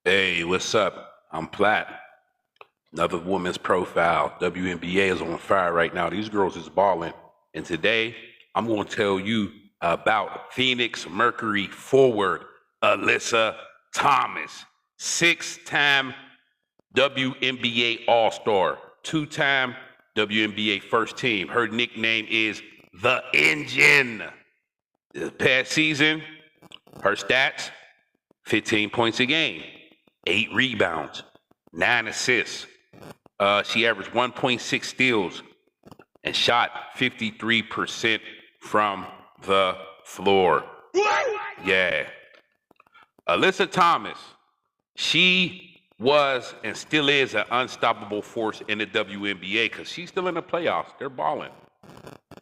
Hey, what's up? I'm Platt. Another women's profile. WNBA is on fire right now. These girls is balling. And today, I'm going to tell you about Phoenix Mercury forward Alyssa Thomas, six-time WNBA All-Star, two-time WNBA first team. Her nickname is The Engine. This past season, her stats, 15 points a game, 8 rebounds, 9 assists. She averaged 1.6 steals and shot 53% from the floor. Yeah. Alyssa Thomas, she was and still is an unstoppable force in the WNBA because she's still in the playoffs. They're balling.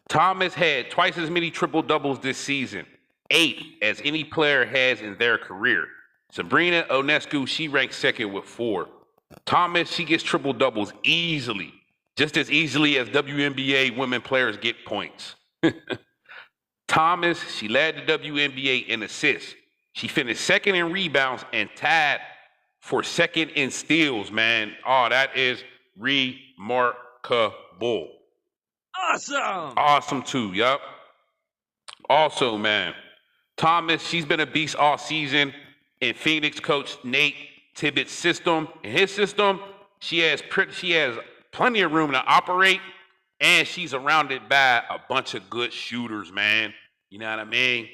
Thomas had twice as many triple doubles this season, 8 as any player has in their career. Sabrina Ionescu, she ranks second with 4. Thomas, she gets triple doubles easily, just as easily as WNBA women players get points. Thomas, she led the WNBA in assists. She finished second in rebounds and tied for second in steals, man. Oh, that is remarkable. Awesome. Awesome, too. Yup. Also, man, Thomas, she's been a beast all season in Phoenix coach Nate Tibbetts' system. In his system, she has plenty of room to operate, and she's surrounded by a bunch of good shooters, man. You know what I mean?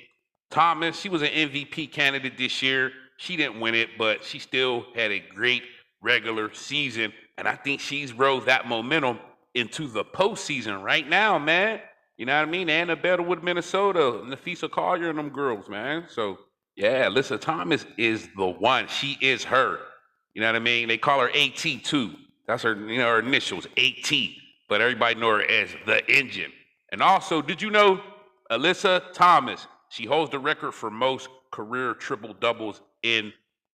Thomas, she was an MVP candidate this year. She didn't win it, but she still had a great regular season, and I think she's rode that momentum into the postseason right now, man. You know what I mean? And a battle with Minnesota, Nafisa Collier and them girls, man. So, yeah, Alyssa Thomas is the one. She is her. You know what I mean? They call her AT too. That's her, her initials, AT. But everybody know her as the Engine. And also, did you know Alyssa Thomas, she holds the record for most career triple doubles in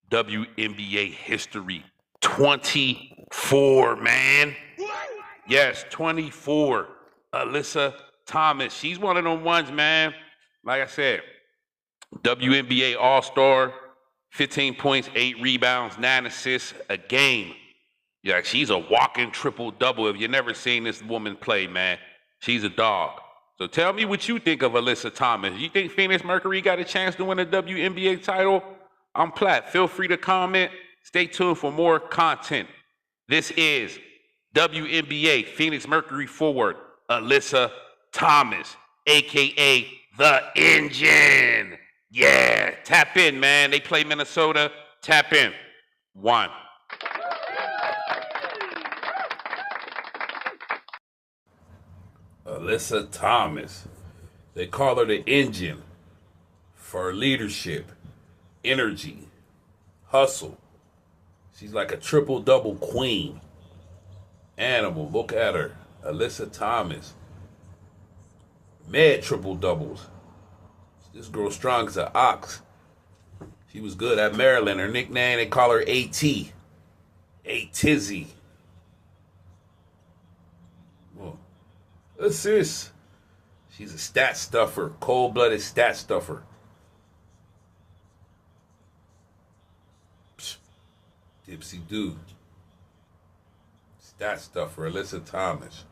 WNBA history. 24, man. Yes, 24. Alyssa Thomas. She's one of them ones, man. Like I said, WNBA All-Star, 15 points, 8 rebounds, 9 assists a game. Yeah, she's a walking triple-double. If you've never seen this woman play, man, she's a dog. So tell me what you think of Alyssa Thomas. You think Phoenix Mercury got a chance to win a WNBA title? I'm Platt. Feel free to comment. Stay tuned for more content. This is WNBA Phoenix Mercury forward Alyssa Thomas, a.k.a. The Engine. Yeah, tap in, man. They play Minnesota. Tap in. 1. Alyssa Thomas. They call her the Engine for her leadership, energy, hustle. She's like a triple-double queen. Animal, look at her. Alyssa Thomas. Mad triple doubles. This girl strong as an ox. She was good at Maryland. Her nickname, they call her AT. A-Tizzy. Well, assist. She's a stat stuffer. Cold-blooded stat stuffer. Psh, Dipsy dude. Stat stuffer, Alyssa Thomas.